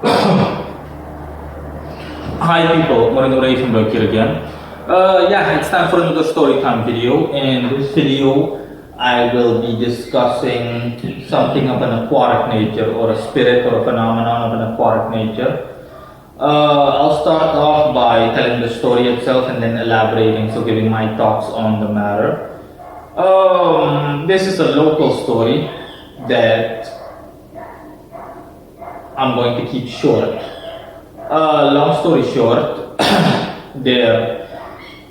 Hi people, Morning from Berg here again. Yeah, it's time for another story time video. In this video, I will be discussing something of an aquatic nature, or a spirit or a phenomenon of an aquatic nature. I'll start off by telling the story itself and then elaborating, so giving my thoughts on the matter. This is a local story that I'm going to keep short. Long story short, there,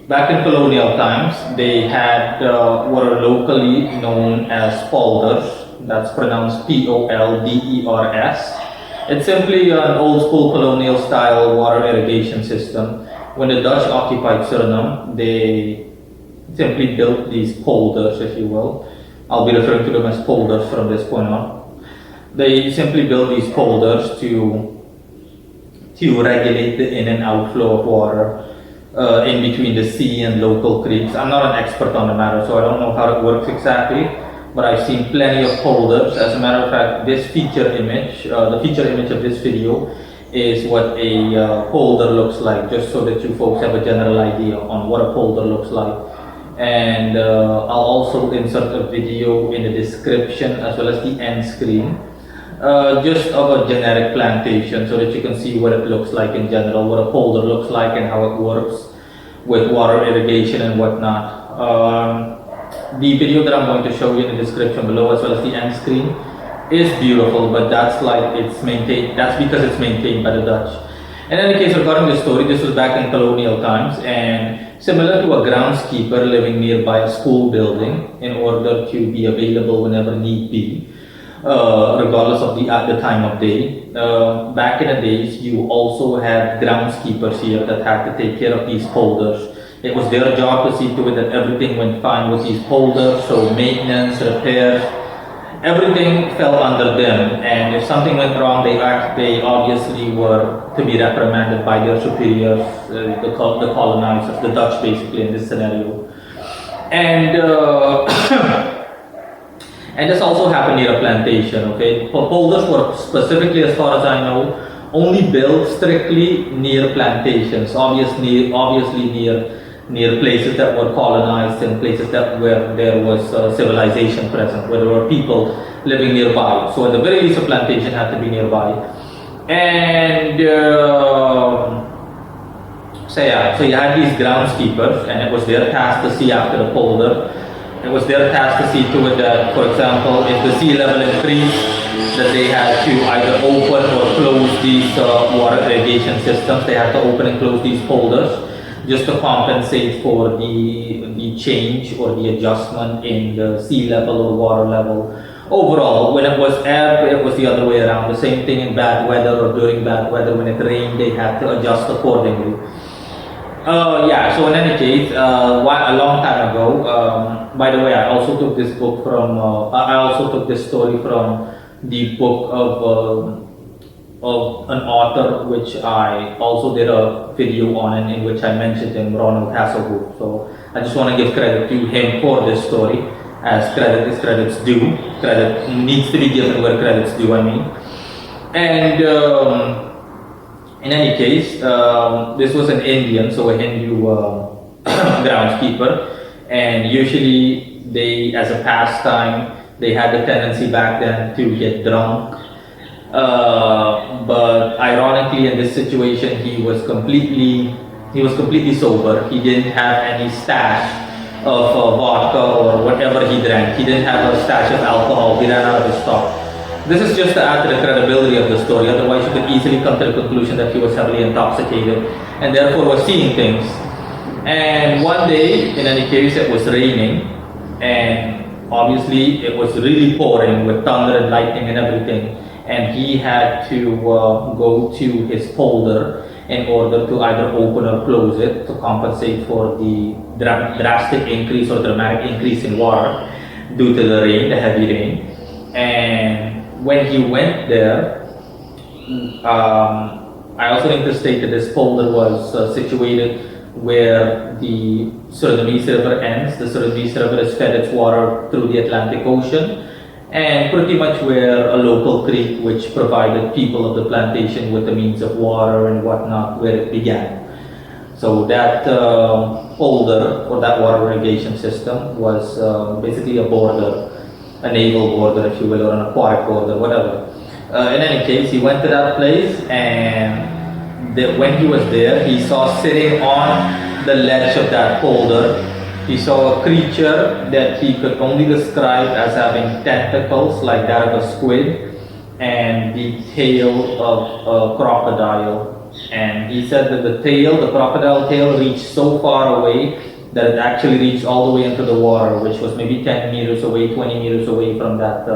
back in colonial times, they had what are locally known as polders. That's pronounced Polders. It's simply an old school colonial style water irrigation system. When the Dutch occupied Suriname, they simply built these polders, if you will. I'll be referring to them as polders from this point on. They simply built these polders to regulate the in and outflow of water in between the sea and local creeks. I'm not an expert on the matter, so I don't know how it works exactly, but I've seen plenty of polders. As a matter of fact, this feature image, the feature image of this video is what a polder looks like, just so that you folks have a general idea on what a polder looks like. And I'll also insert a video in the description as well as the end screen. Just of a generic plantation, so that you can see what it looks like in general, what a polder looks like and how it works with water irrigation and whatnot. The video that I'm going to show you in the description below as well as the end screen is beautiful, but that's because it's maintained by the Dutch. In any case, regarding this story, this was back in colonial times, and similar to a groundskeeper living nearby a school building in order to be available whenever need be. Regardless of the time of day. Back in the days, you also had groundskeepers here that had to take care of these polders. It was their job to see to it that everything went fine with these polders, so maintenance, repairs, everything fell under them. And if something went wrong, they obviously were to be reprimanded by their superiors, the colonizers, the Dutch basically in this scenario. And and this also happened near a plantation, okay? Polders were specifically, as far as I know, only built strictly near plantations, obviously near places that were colonized and places where there was civilization present, where there were people living nearby. So at the very least, a plantation had to be nearby. And so you had these groundskeepers, and it was their task to see after the polder. It was their task to see to it that, for example, if the sea level increased, that they had to either open or close these water irrigation systems. They had to open and close these polders just to compensate for the change or the adjustment in the sea level or water level. Overall, when it was ebb, it was the other way around. The same thing in bad weather or during bad weather. When it rained, they had to adjust accordingly. Yeah, so in any case, a long time ago, by the way, I also took this book from, I also took this story from the book of an author which I also did a video on, and in which I mentioned him, Ronald Hasselhoff. So I just want to give credit to him for this story, as credit is credit's due. Credit needs to be given where credit's due, I mean. And in any case, this was an Indian, so a Hindu groundskeeper, and usually they, as a pastime, they had the tendency back then to get drunk. But ironically, in this situation, he was completely sober. He didn't have any stash of vodka or whatever he drank. He didn't have a stash of alcohol. He ran out of his stock. This is just to add to the credibility of the story, otherwise you could easily come to the conclusion that he was heavily intoxicated and therefore was seeing things. And one day, in any case, it was raining, and obviously it was really pouring with thunder and lightning and everything, and he had to go to his polder in order to either open or close it to compensate for the drastic increase or dramatic increase in water due to the rain, the heavy rain. And when he went there, I also need to state that this polder was situated where the Surinamese River ends. The Surinamese River is fed its water through the Atlantic Ocean, and pretty much where a local creek which provided people of the plantation with the means of water and whatnot, where it began. So that polder, or that water irrigation system, was basically a border, a naval border, if you will, or an aquatic border, whatever. In any case, he went to that place, and when he was there, he saw sitting on the ledge of that polder, he saw a creature that he could only describe as having tentacles like that of a squid and the tail of a crocodile. And he said that the crocodile tail, reached so far away that it actually reached all the way into the water, which was maybe 10 meters away, 20 meters away from that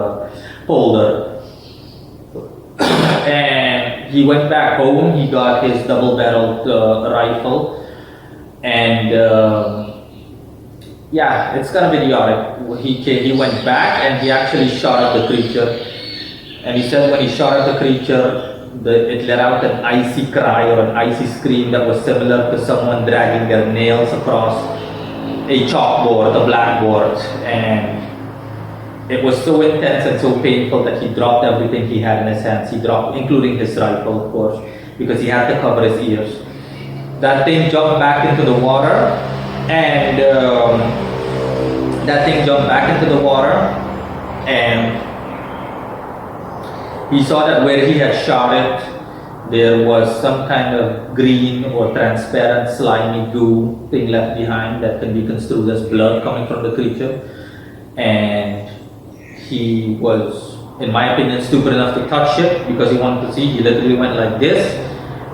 polder. And he went back home, he got his double-barreled rifle, and yeah, it's kind of idiotic. He went back and he actually shot at the creature. And he said when he shot at the creature, it let out an icy cry or an icy scream that was similar to someone dragging their nails across a chalkboard, a blackboard. And it was so intense and so painful that he dropped everything he had in his hands. He dropped, including his rifle, of course, because he had to cover his ears. That thing jumped back into the water, and he saw that where he had shot it, there was some kind of green or transparent slimy goo thing left behind that can be construed as blood coming from the creature. And he was, in my opinion, stupid enough to touch it because he wanted to see. He literally went like this,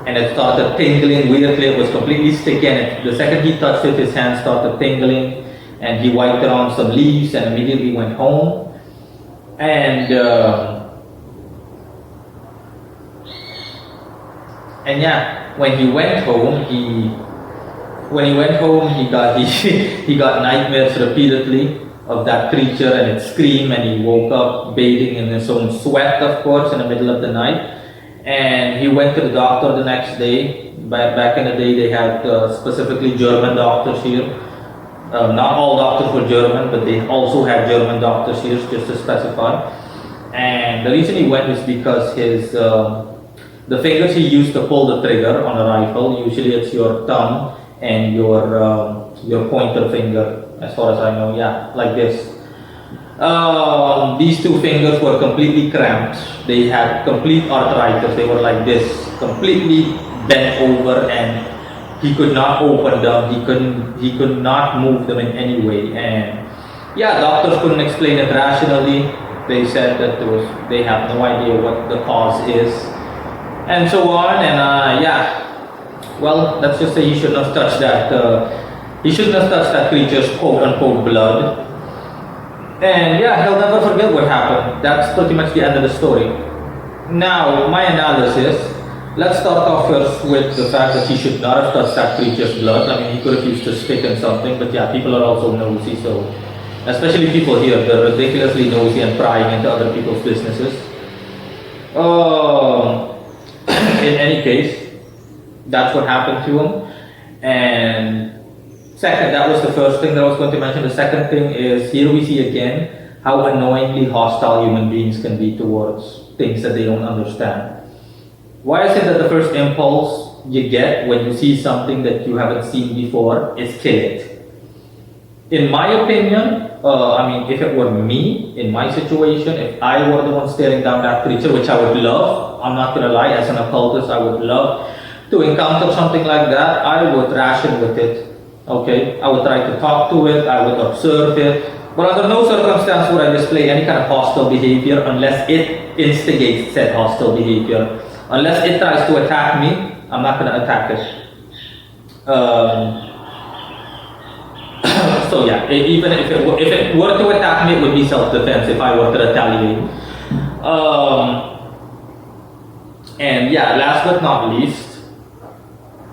and it started tingling weirdly. It was completely sticky, and the second he touched it, his hand started tingling, and he wiped it on some leaves and immediately went home. And yeah, when he went home, he got nightmares repeatedly of that creature and its scream, and he woke up bathing in his own sweat, of course, in the middle of the night. And he went to the doctor the next day. Back in the day, they had specifically German doctors here. Not all doctors were German, but they also had German doctors here, just to specify. And the reason he went is because the fingers he used to pull the trigger on a rifle, usually it's your thumb and your pointer finger, as far as I know, yeah, like this. These two fingers were completely cramped. They had complete arthritis. They were like this, completely bent over, and he could not open them. He could not move them in any way. And yeah, doctors couldn't explain it rationally. They said that they have no idea what the cause is, and so on. And yeah, well, let's just say he shouldn't have touched that. He shouldn't have touched that creature's quote-unquote blood. And yeah, he'll never forget what happened. That's pretty much the end of the story. Now, my analysis. Let's start off first with the fact that he should not have touched that creature's blood. I mean, he could have used a stick and something, but yeah, people are also nosy, so especially people here, they're ridiculously nosy and prying into other people's businesses. In any case, that's what happened to him. And second, that was the first thing that I was going to mention. The second thing is, here we see again how annoyingly hostile human beings can be towards things that they don't understand. Why is it that the first impulse you get when you see something that you haven't seen before is kill it? In my opinion, I mean, if it were me, in my situation, if I were the one staring down that creature, which I would love, I'm not gonna lie, as an occultist, I would love to encounter something like that. I would ration with it, okay? I would try to talk to it, I would observe it, but under no circumstance would I display any kind of hostile behavior unless it instigates said hostile behavior. Unless it tries to attack me, I'm not going to attack it. So yeah, even if it were to attack me, it would be self-defense if I were to retaliate. And yeah, last but not least,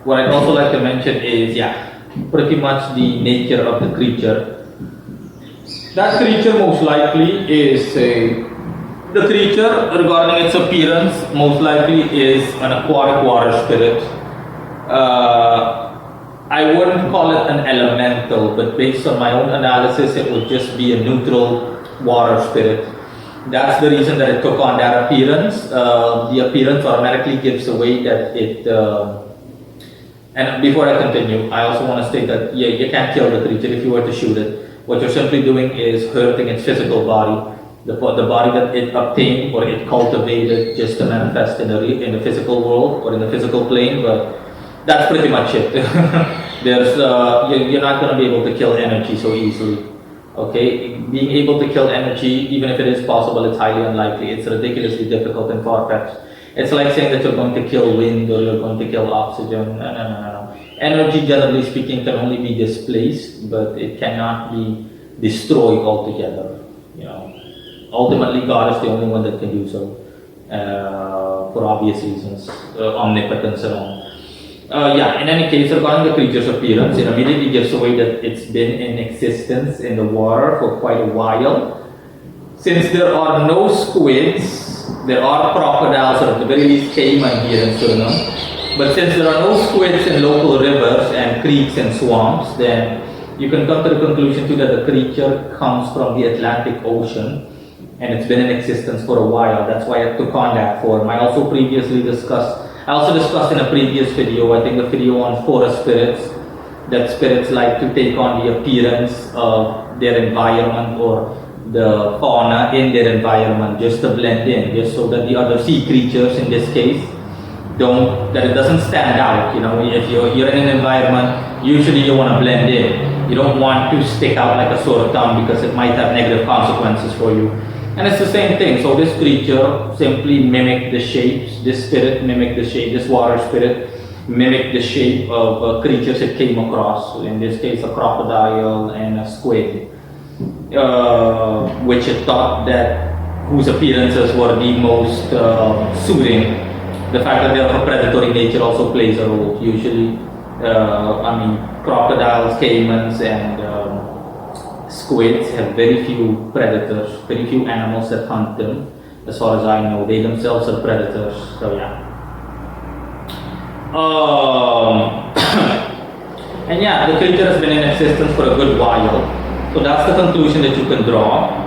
what I'd also like to mention is, yeah, pretty much the nature of the creature. That creature most likely is the creature, regarding its appearance, most likely is an aquatic water spirit. I wouldn't call it an elemental, but based on my own analysis, it would just be a neutral water spirit. That's the reason that it took on that appearance. The appearance automatically gives away that it. And before I continue, I also want to state that you can't kill the creature if you were to shoot it. What you're simply doing is hurting its physical body, the body that it obtained or it cultivated just to manifest in the physical world or in the physical plane. But that's pretty much it. You're not going to be able to kill energy so easily. Okay, being able to kill energy, even if it is possible, it's highly unlikely. It's ridiculously difficult and far-fetched. It's like saying that you're going to kill wind or you're going to kill oxygen. No. Energy, generally speaking, can only be displaced, but it cannot be destroyed altogether. You know, ultimately, God is the only one that can do so, for obvious reasons, omnipotence and all. In any case, regarding the creature's appearance, it immediately gives away that it's been in existence in the water for quite a while. Since there are no squids, there are crocodiles, or at the very least caiman here in Suriname. But since there are no squids in local rivers and creeks and swamps, then you can come to the conclusion too that the creature comes from the Atlantic Ocean, and it's been in existence for a while. That's why I took on that form. I also discussed in a previous video, I think the video on forest spirits, that spirits like to take on the appearance of their environment or the fauna in their environment just to blend in, just so that the other sea creatures in this case it doesn't stand out. You know, if you're in an environment, usually you want to blend in. You don't want to stick out like a sore thumb because it might have negative consequences for you. And it's the same thing. So this creature simply mimicked the shapes. This spirit mimicked the shape. This water spirit mimicked the shape of creatures it came across. So in this case, a crocodile and a squid, which it thought that whose appearances were the most soothing. The fact that they are of a predatory nature also plays a role. Usually, crocodiles, caimans, and squids have very few predators, very few animals that hunt them. As far as I know, they themselves are predators. So yeah. The creature has been in existence for a good while. So that's the conclusion that you can draw.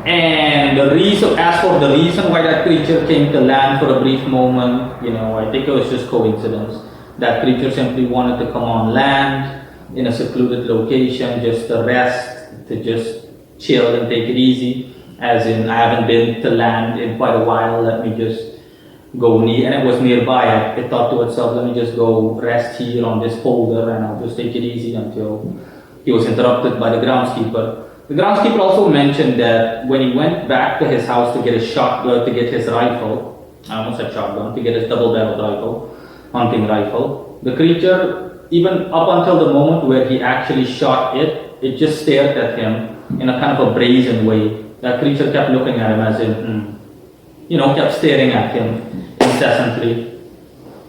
And as for the reason why that creature came to land for a brief moment, I think it was just coincidence. That creature simply wanted to come on land in a secluded location just to rest, to just chill and take it easy. As in, I haven't been to land in quite a while, let me just go near, and it was nearby. It thought to itself, let me just go rest here on this polder and I'll just take it easy until he was interrupted by the groundskeeper. The groundskeeper also mentioned that when he went back to his house to get his to get his rifle, I almost said shotgun, to get his double-barreled rifle, hunting rifle, the creature, even up until the moment where he actually shot it, it just stared at him in a kind of a brazen way. That creature kept looking at him as in, kept staring at him incessantly.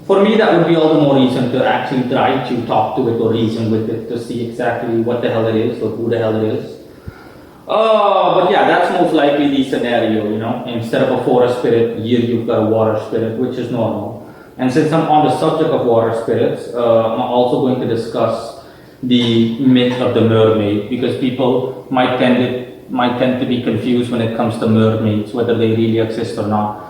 For me, that would be all the more reason to actually try to talk to it or reason with it to see exactly what the hell it is or who the hell it is. But yeah, that's most likely the scenario, Instead of a forest spirit, here you've got a water spirit, which is normal. And since I'm on the subject of water spirits, I'm also going to discuss the myth of the mermaid, because people might tend to be confused when it comes to mermaids, whether they really exist or not.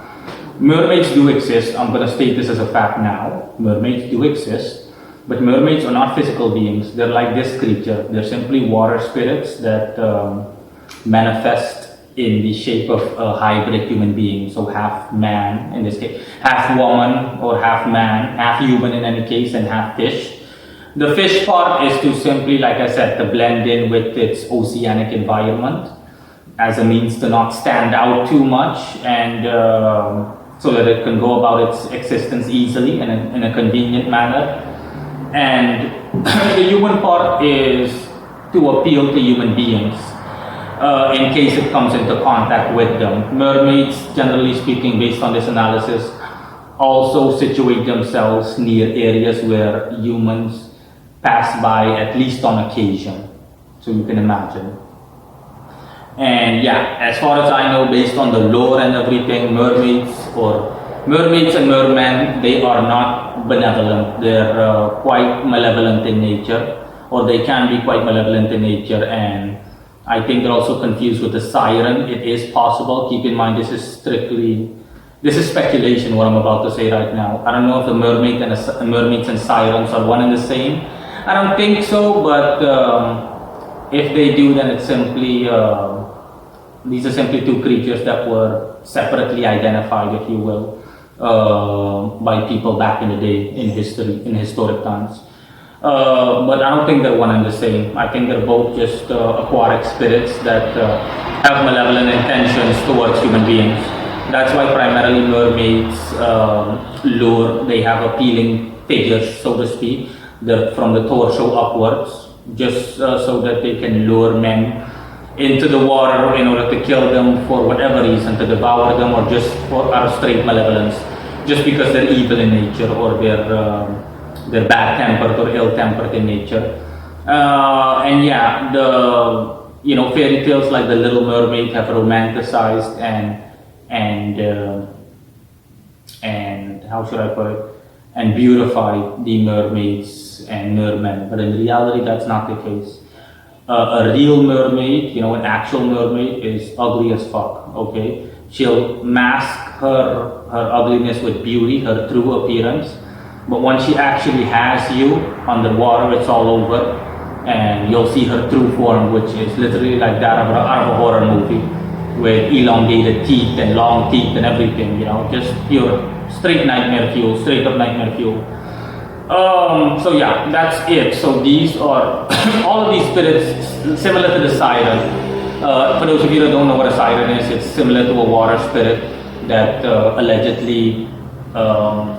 Mermaids do exist. I'm going to state this as a fact now. Mermaids do exist, but mermaids are not physical beings. They're like this creature. They're simply water spirits that manifest in the shape of a hybrid human being. So half man, in this case, half woman, or half man, half human in any case, and half fish. The fish part is to simply, like I said, to blend in with its oceanic environment as a means to not stand out too much, and so that it can go about its existence easily and in a convenient manner. And the human part is to appeal to human beings in case it comes into contact with them. Mermaids, generally speaking, based on this analysis, also situate themselves near areas where humans pass by at least on occasion. So you can imagine. And yeah, as far as I know, based on the lore and everything, mermaids and mermen, they are not benevolent. They're quite malevolent in nature, or they can be quite malevolent in nature, and I think they're also confused with the siren. It is possible. Keep in mind, this is speculation, what I'm about to say right now. I don't know if the mermaids and sirens are one and the same. I don't think so, but if they do, then it's simply, these are simply two creatures that were separately identified, if you will, by people back in the day, in historic times. But I don't think they're one and the same. I think they're both just aquatic spirits that have malevolent intentions towards human beings. That's why primarily mermaids lure, they have appealing figures, so to speak, from the torso upwards, just so that they can lure men into the water in order to kill them for whatever reason, to devour them, or just for out of straight malevolence, just because they're evil in nature, or they're bad-tempered or ill-tempered in nature. And yeah, fairy tales like The Little Mermaid have romanticized and how should I put it, and beautify the mermaids and mermen, but in reality that's not the case. A real mermaid, an actual mermaid, is ugly as fuck, okay? She'll mask her ugliness with beauty, her true appearance, but once she actually has you underwater, it's all over, and you'll see her true form, which is literally like that of a horror movie, with elongated teeth and long teeth and everything, just pure straight nightmare fuel, straight up nightmare fuel. So yeah, that's it. So these are all of these spirits similar to the siren. For those of you that don't know what a siren is, it's similar to a water spirit that allegedly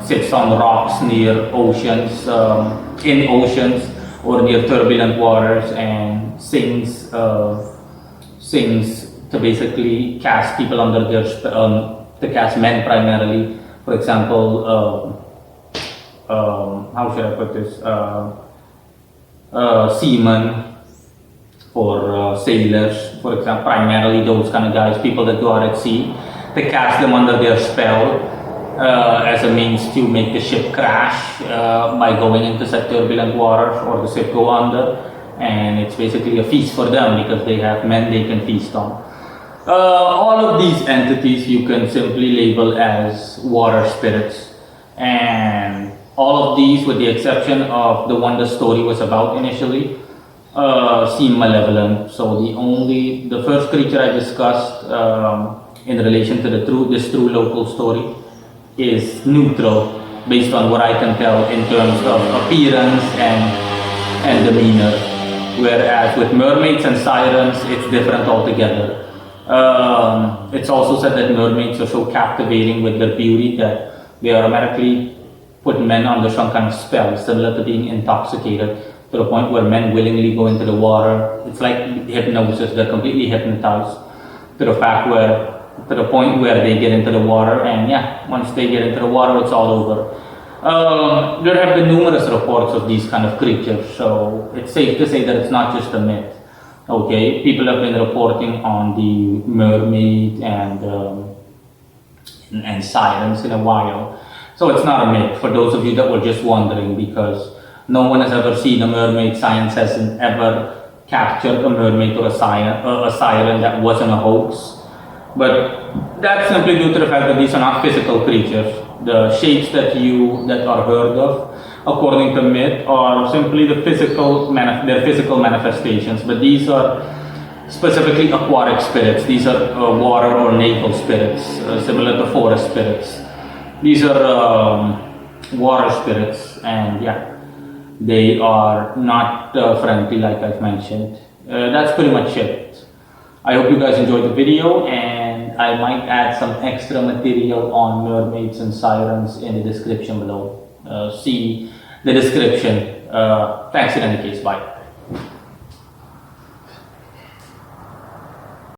sits on rocks near oceans, in oceans or near turbulent waters, and sings to basically cast people under their to cast men primarily. For example, how should I put this? Seamen or sailors, for example, primarily those kind of guys, people that go out at sea, to cast them under their spell as a means to make the ship crash by going into such turbulent waters, or the ship go under, and it's basically a feast for them because they have men they can feast on. All of these entities you can simply label as water spirits, and all of these, with the exception of the one the story was about initially, seem malevolent. So the first creature I discussed in relation to this true local story is neutral, based on what I can tell in terms of appearance and demeanor. Whereas with mermaids and sirens, it's different altogether. It's also said that mermaids are so captivating with their beauty that they automatically put men under some kind of spell, similar to being intoxicated, to the point where men willingly go into the water. It's like hypnosis, they're completely hypnotized to the point where they get into the water, and yeah, once they get into the water, it's all over. There have been numerous reports of these kind of creatures, so it's safe to say that it's not just a myth. Okay, people have been reporting on the mermaid and sirens in a while, so it's not a myth for those of you that were just wondering, because no one has ever seen a mermaid. Science hasn't ever captured a mermaid or a siren that wasn't a hoax. But that's simply due to the fact that these are not physical creatures. The shapes that are heard of, according to myth, are simply their physical manifestations. But these are specifically aquatic spirits. These are water or naval spirits, similar to forest spirits. These are water spirits, and yeah, they are not friendly, like I've mentioned. That's pretty much it. I hope you guys enjoyed the video, and I might add some extra material on mermaids and sirens in the description below. See the description. Thanks in any case. Bye.